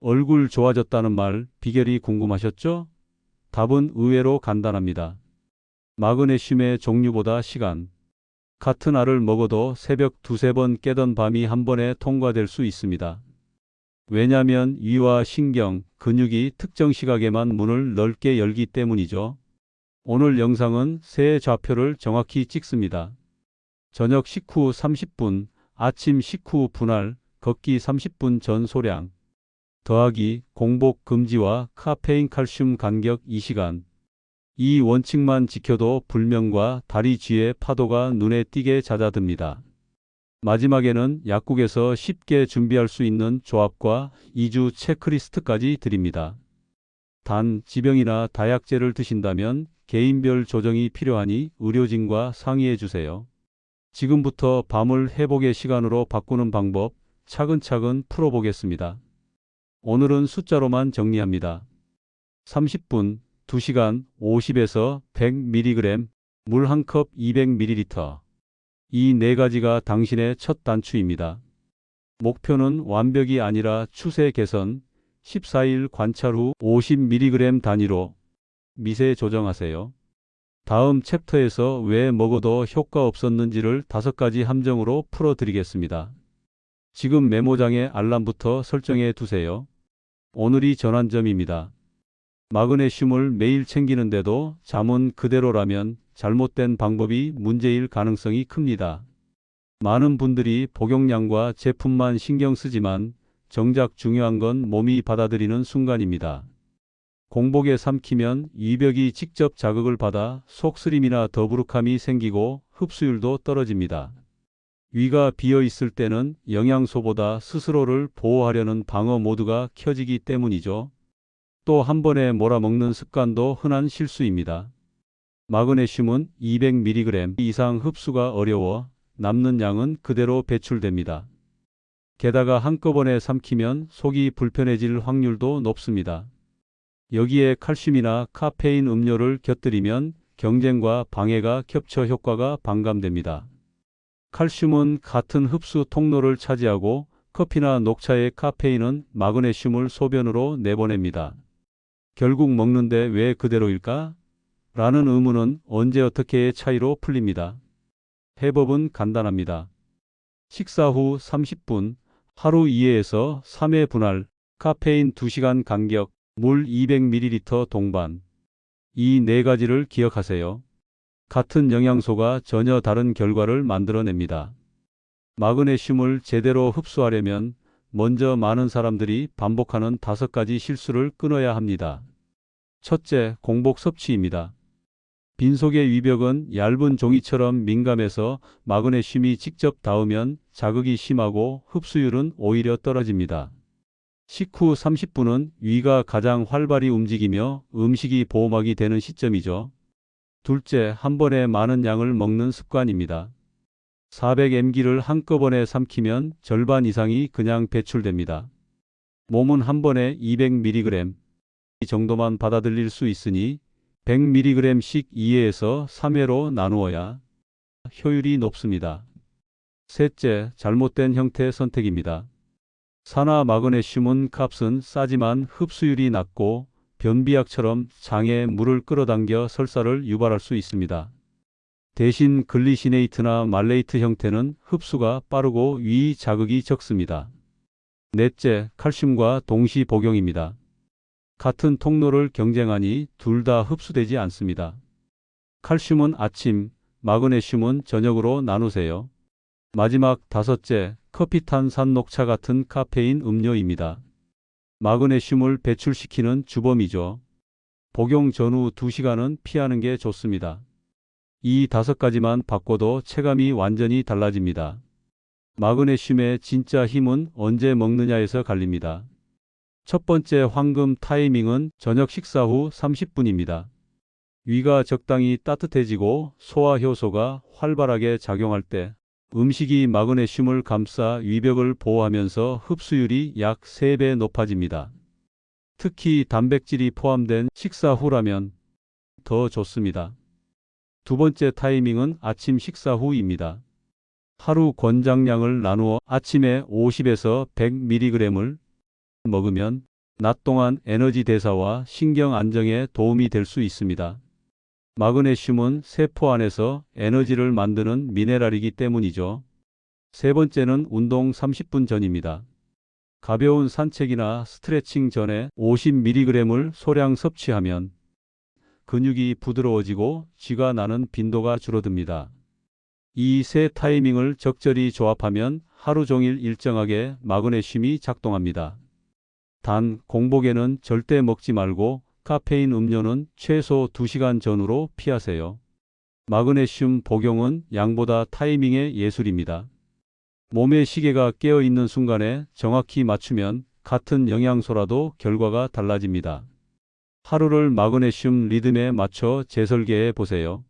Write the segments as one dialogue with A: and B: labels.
A: 얼굴 좋아졌다는 말 비결이 궁금하셨죠? 답은 의외로 간단합니다. 마그네슘의 종류보다 시간. 같은 알을 먹어도 새벽 두세 번 깨던 밤이 한 번에 통과될 수 있습니다. 왜냐하면 위와 신경, 근육이 특정 시각에만 문을 넓게 열기 때문이죠. 오늘 영상은 세 좌표를 정확히 찍습니다. 저녁 식후 30분, 아침 식후 분할, 걷기 30분 전 소량. 더하기 공복 금지와 카페인 칼슘 간격 2시간. 이 원칙만 지켜도 불면과 다리 쥐의 파도가 눈에 띄게 잦아듭니다. 마지막에는 약국에서 쉽게 준비할 수 있는 조합과 2주 체크리스트까지 드립니다. 단, 지병이나 다약제를 드신다면 개인별 조정이 필요하니 의료진과 상의해 주세요. 지금부터 밤을 회복의 시간으로 바꾸는 방법 차근차근 풀어보겠습니다. 오늘은 숫자로만 정리합니다. 30분, 2시간, 50에서 100mg, 물 1컵 200ml. 이 네 가지가 당신의 첫 단추입니다. 목표는 완벽이 아니라 추세 개선, 14일 관찰 후 50mg 단위로 미세 조정하세요. 다음 챕터에서 왜 먹어도 효과 없었는지를 5가지 함정으로 풀어드리겠습니다. 지금 메모장에 알람부터 설정해 두세요. 오늘이 전환점입니다. 마그네슘을 매일 챙기는데도 잠은 그대로라면 잘못된 방법이 문제일 가능성이 큽니다. 많은 분들이 복용량과 제품만 신경 쓰지만 정작 중요한 건 몸이 받아들이는 순간입니다. 공복에 삼키면 위벽이 직접 자극을 받아 속쓰림이나 더부룩함이 생기고 흡수율도 떨어집니다. 위가 비어 있을 때는 영양소보다 스스로를 보호하려는 방어 모드가 켜지기 때문이죠. 또 한 번에 몰아먹는 습관도 흔한 실수입니다. 마그네슘은 200mg 이상 흡수가 어려워 남는 양은 그대로 배출됩니다. 게다가 한꺼번에 삼키면 속이 불편해질 확률도 높습니다. 여기에 칼슘이나 카페인 음료를 곁들이면 경쟁과 방해가 겹쳐 효과가 반감됩니다. 칼슘은 같은 흡수 통로를 차지하고 커피나 녹차의 카페인은 마그네슘을 소변으로 내보냅니다. 결국 먹는데 왜 그대로일까? 라는 의문은 언제 어떻게의 차이로 풀립니다. 해법은 간단합니다. 식사 후 30분, 하루 2회에서 3회 분할, 카페인 2시간 간격, 물 200ml 동반. 이 네 가지를 기억하세요. 같은 영양소가 전혀 다른 결과를 만들어냅니다. 마그네슘을 제대로 흡수하려면 먼저 많은 사람들이 반복하는 5가지 실수를 끊어야 합니다. 첫째, 공복 섭취입니다. 빈속의 위벽은 얇은 종이처럼 민감해서 마그네슘이 직접 닿으면 자극이 심하고 흡수율은 오히려 떨어집니다. 식후 30분은 위가 가장 활발히 움직이며 음식이 보호막이 되는 시점이죠. 둘째, 한 번에 많은 양을 먹는 습관입니다. 400mg를 한꺼번에 삼키면 절반 이상이 그냥 배출됩니다. 몸은 한 번에 200mg 정도만 받아들일 수 있으니 100mg씩 2회에서 3회로 나누어야 효율이 높습니다. 셋째, 잘못된 형태 선택입니다. 산화 마그네슘은 값은 싸지만 흡수율이 낮고 변비약처럼 장에 물을 끌어당겨 설사를 유발할 수 있습니다. 대신 글리시네이트나 말레이트 형태는 흡수가 빠르고 위 자극이 적습니다. 넷째, 칼슘과 동시 복용입니다. 같은 통로를 경쟁하니 둘 다 흡수되지 않습니다. 칼슘은 아침, 마그네슘은 저녁으로 나누세요. 마지막 5째, 커피, 탄산, 녹차 같은 카페인 음료입니다. 마그네슘을 배출시키는 주범이죠. 복용 전후 2시간은 피하는 게 좋습니다. 이 5가지만 바꿔도 체감이 완전히 달라집니다. 마그네슘의 진짜 힘은 언제 먹느냐에서 갈립니다. 첫 번째 황금 타이밍은 저녁 식사 후 30분입니다. 위가 적당히 따뜻해지고 소화 효소가 활발하게 작용할 때 음식이 마그네슘을 감싸 위벽을 보호하면서 흡수율이 약 3배 높아집니다. 특히 단백질이 포함된 식사 후라면 더 좋습니다. 두 번째 타이밍은 아침 식사 후입니다. 하루 권장량을 나누어 아침에 50에서 100mg을 먹으면 낮 동안 에너지 대사와 신경 안정에 도움이 될 수 있습니다. 마그네슘은 세포 안에서 에너지를 만드는 미네랄이기 때문이죠. 세 번째는 운동 30분 전입니다. 가벼운 산책이나 스트레칭 전에 50mg을 소량 섭취하면 근육이 부드러워지고 쥐가 나는 빈도가 줄어듭니다. 이 세 타이밍을 적절히 조합하면 하루 종일 일정하게 마그네슘이 작동합니다. 단, 공복에는 절대 먹지 말고 카페인 음료는 최소 2시간 전후로 피하세요. 마그네슘 복용은 양보다 타이밍의 예술입니다. 몸의 시계가 깨어 있는 순간에 정확히 맞추면 같은 영양소라도 결과가 달라집니다. 하루를 마그네슘 리듬에 맞춰 재설계해 보세요.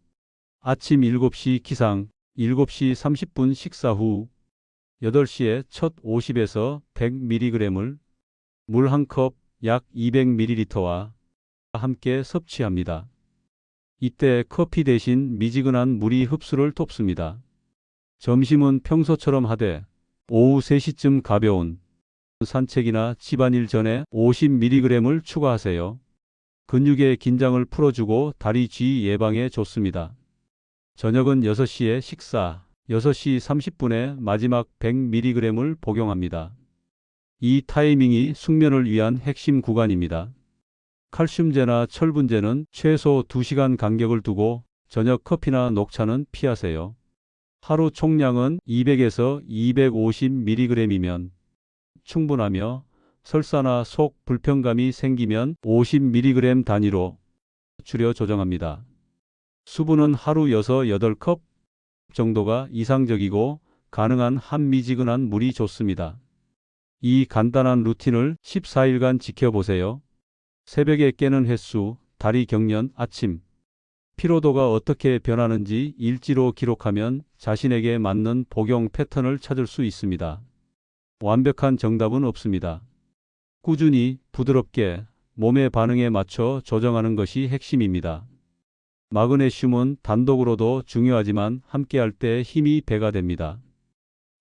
A: 아침 7시 기상, 7시 30분 식사 후, 8시에 첫 50에서 100mg을 물 한 컵 약 200ml와 함께 섭취합니다. 이때 커피 대신 미지근한 물이 흡수를 돕습니다. 점심은 평소처럼 하되 오후 3시쯤 가벼운 산책이나 집안일 전에 50mg을 추가하세요. 근육의 긴장을 풀어주고 다리 쥐 예방에 좋습니다. 저녁은 6시에 식사, 6시 30분에 마지막 100mg을 복용합니다. 이 타이밍이 숙면을 위한 핵심 구간입니다. 칼슘제나 철분제는 최소 2시간 간격을 두고 저녁 커피나 녹차는 피하세요. 하루 총량은 200에서 250mg이면 충분하며 설사나 속 불편감이 생기면 50mg 단위로 줄여 조정합니다. 수분은 하루 6, 8컵 정도가 이상적이고 가능한 한미지근한 물이 좋습니다. 이 간단한 루틴을 14일간 지켜보세요. 새벽에 깨는 횟수, 다리 경련, 아침 피로도가 어떻게 변하는지 일지로 기록하면 자신에게 맞는 복용 패턴을 찾을 수 있습니다. 완벽한 정답은 없습니다. 꾸준히 부드럽게 몸의 반응에 맞춰 조정하는 것이 핵심입니다. 마그네슘은 단독으로도 중요하지만 함께할 때 힘이 배가 됩니다.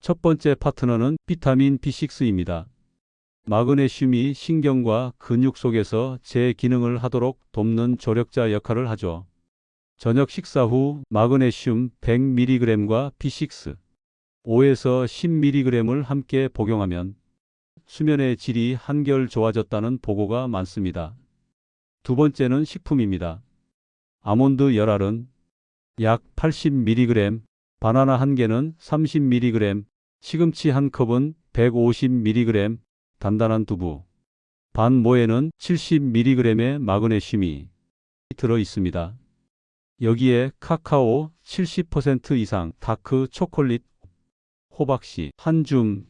A: 첫 번째 파트너는 비타민 B6입니다. 마그네슘이 신경과 근육 속에서 제 기능을 하도록 돕는 조력자 역할을 하죠. 저녁 식사 후 마그네슘 100mg과 B6, 5에서 10mg을 함께 복용하면 수면의 질이 한결 좋아졌다는 보고가 많습니다. 두 번째는 식품입니다. 아몬드 열알은 약 80mg, 바나나 한 개는 30mg, 시금치 한 컵은 150mg, 단단한 두부 반 모에는 70mg의 마그네슘이 들어 있습니다. 여기에 카카오 70% 이상, 다크 초콜릿, 호박씨 한 줌,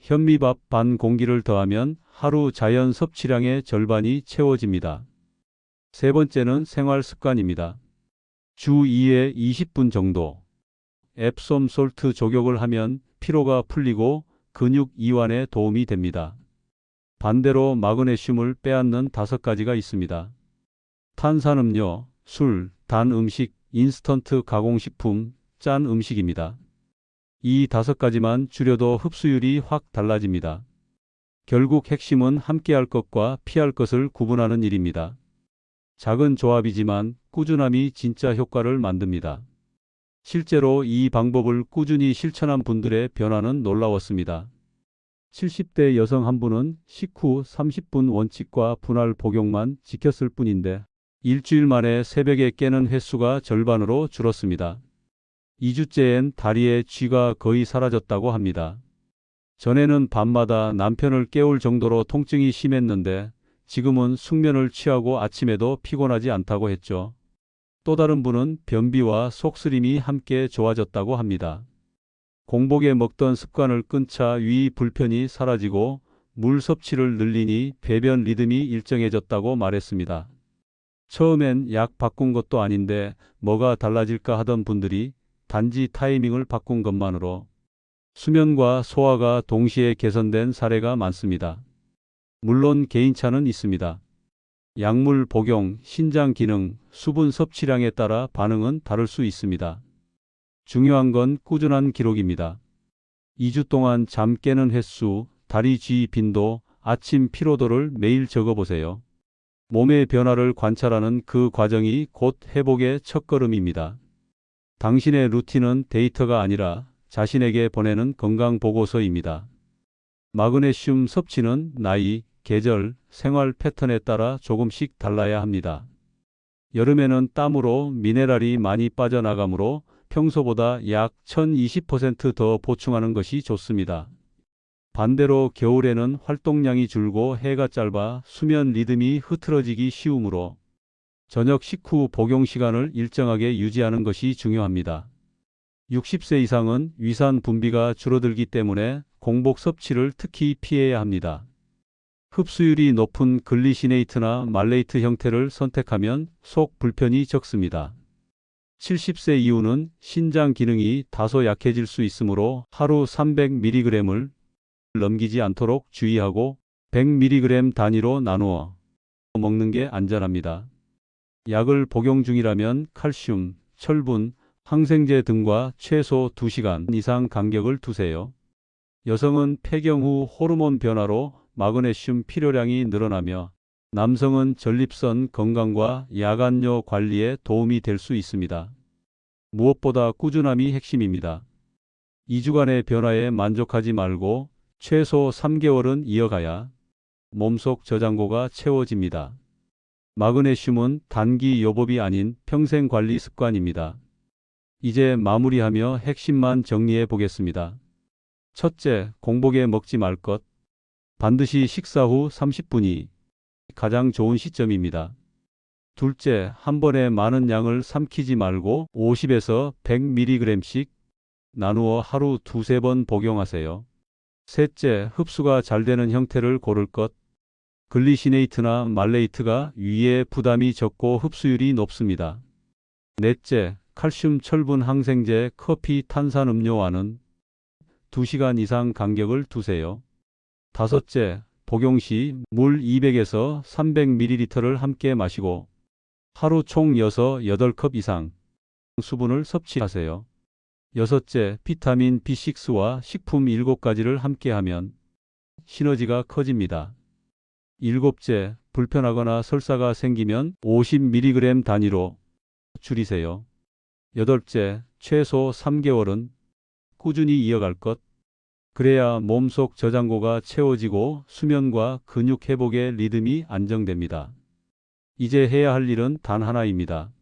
A: 현미밥 반 공기를 더하면 하루 자연 섭취량의 절반이 채워집니다. 세 번째는 생활 습관입니다. 주 2회 20분 정도 앱솜 솔트 족욕을 하면 피로가 풀리고 근육 이완에 도움이 됩니다. 반대로 마그네슘을 빼앗는 5가지가 있습니다. 탄산음료, 술, 단 음식, 인스턴트 가공식품, 짠 음식입니다. 이 5가지만 줄여도 흡수율이 확 달라집니다. 결국 핵심은 함께할 것과 피할 것을 구분하는 일입니다. 작은 조합이지만 꾸준함이 진짜 효과를 만듭니다. 실제로 이 방법을 꾸준히 실천한 분들의 변화는 놀라웠습니다. 70대 여성 한 분은 식후 30분 원칙과 분할 복용만 지켰을 뿐인데 일주일 만에 새벽에 깨는 횟수가 절반으로 줄었습니다. 2주째엔 다리에 쥐가 거의 사라졌다고 합니다. 전에는 밤마다 남편을 깨울 정도로 통증이 심했는데 지금은 숙면을 취하고 아침에도 피곤하지 않다고 했죠. 또 다른 분은 변비와 속쓰림이 함께 좋아졌다고 합니다. 공복에 먹던 습관을 끊자 위 불편이 사라지고 물 섭취를 늘리니 배변 리듬이 일정해졌다고 말했습니다. 처음엔 약 바꾼 것도 아닌데 뭐가 달라질까 하던 분들이 단지 타이밍을 바꾼 것만으로 수면과 소화가 동시에 개선된 사례가 많습니다. 물론 개인차는 있습니다. 약물 복용, 신장 기능, 수분 섭취량에 따라 반응은 다를 수 있습니다. 중요한 건 꾸준한 기록입니다. 2주 동안 잠 깨는 횟수, 다리 쥐 빈도, 아침 피로도를 매일 적어보세요. 몸의 변화를 관찰하는 그 과정이 곧 회복의 첫걸음입니다. 당신의 루틴은 데이터가 아니라 자신에게 보내는 건강 보고서입니다. 마그네슘 섭취는 나이, 계절, 생활 패턴에 따라 조금씩 달라야 합니다. 여름에는 땀으로 미네랄이 많이 빠져나가므로 평소보다 약 1020% 더 보충하는 것이 좋습니다. 반대로 겨울에는 활동량이 줄고 해가 짧아 수면 리듬이 흐트러지기 쉬우므로 저녁 식후 복용 시간을 일정하게 유지하는 것이 중요합니다. 60세 이상은 위산 분비가 줄어들기 때문에 공복 섭취를 특히 피해야 합니다. 흡수율이 높은 글리시네이트나 말레이트 형태를 선택하면 속 불편이 적습니다. 70세 이후는 신장 기능이 다소 약해질 수 있으므로 하루 300mg을 넘기지 않도록 주의하고 100mg 단위로 나누어 먹는 게 안전합니다. 약을 복용 중이라면 칼슘, 철분, 항생제 등과 최소 2시간 이상 간격을 두세요. 여성은 폐경 후 호르몬 변화로 마그네슘 필요량이 늘어나며 남성은 전립선 건강과 야간뇨 관리에 도움이 될 수 있습니다. 무엇보다 꾸준함이 핵심입니다. 2주간의 변화에 만족하지 말고 최소 3개월은 이어가야 몸속 저장고가 채워집니다. 마그네슘은 단기 요법이 아닌 평생 관리 습관입니다. 이제 마무리하며 핵심만 정리해 보겠습니다. 첫째, 공복에 먹지 말 것. 반드시 식사 후 30분이 가장 좋은 시점입니다. 둘째, 한 번에 많은 양을 삼키지 말고 50에서 100mg씩 나누어 하루 두세 번 복용하세요. 셋째, 흡수가 잘 되는 형태를 고를 것. 글리시네이트나 말레이트가 위에 부담이 적고 흡수율이 높습니다. 넷째, 칼슘, 철분, 항생제, 커피, 탄산음료와는 2시간 이상 간격을 두세요. 다섯째, 복용 시 물 200에서 300ml를 함께 마시고 하루 총 6, 8컵 이상 수분을 섭취하세요. 여섯째, 비타민 B6와 식품 7가지를 함께하면 시너지가 커집니다. 일곱째, 불편하거나 설사가 생기면 50mg 단위로 줄이세요. 여덟째, 최소 3개월은 꾸준히 이어갈 것. 그래야 몸속 저장고가 채워지고 수면과 근육 회복의 리듬이 안정됩니다. 이제 해야 할 일은 단 하나입니다.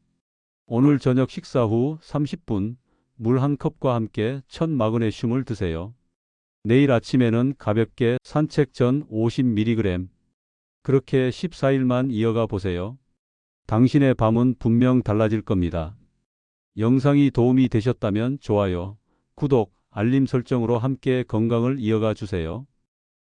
A: 오늘 저녁 식사 후 30분 물 1컵과 함께 첫 마그네슘을 드세요. 내일 아침에는 가볍게 산책 전 50mg. 그렇게 14일만 이어가 보세요. 당신의 밤은 분명 달라질 겁니다. 영상이 도움이 되셨다면 좋아요, 구독, 알림 설정으로 함께 건강을 이어가 주세요.